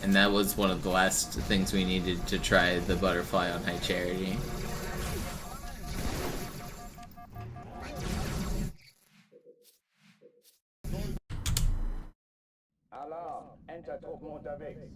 and that was one of the last things we needed to try the butterfly on High Charity. Alarm! Entertruppen unterwegs.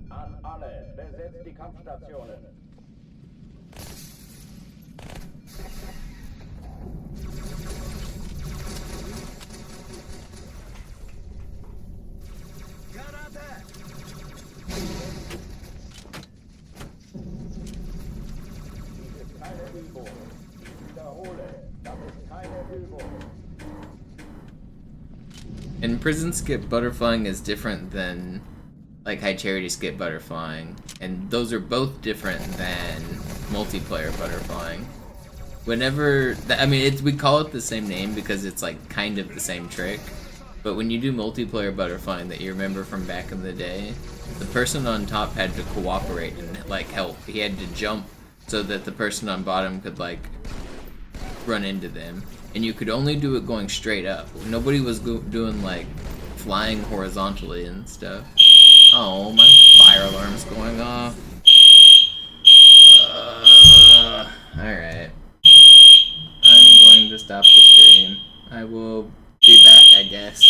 An alle, besetzt die Kampfstationen. In Prison Skip, butterflying is different than like High Charity Skip butterflying, and those are both different than multiplayer butterflying. Whenever, we call it the same name because it's like kind of the same trick, but when you do multiplayer butterflying that you remember from back in the day, the person on top had to cooperate and like help. He had to jump so that the person on bottom could like run into them, and you could only do it going straight up. Nobody was doing like flying horizontally and stuff. Oh, my fire alarm's going off. Alright. stop the stream. I will be back, I guess.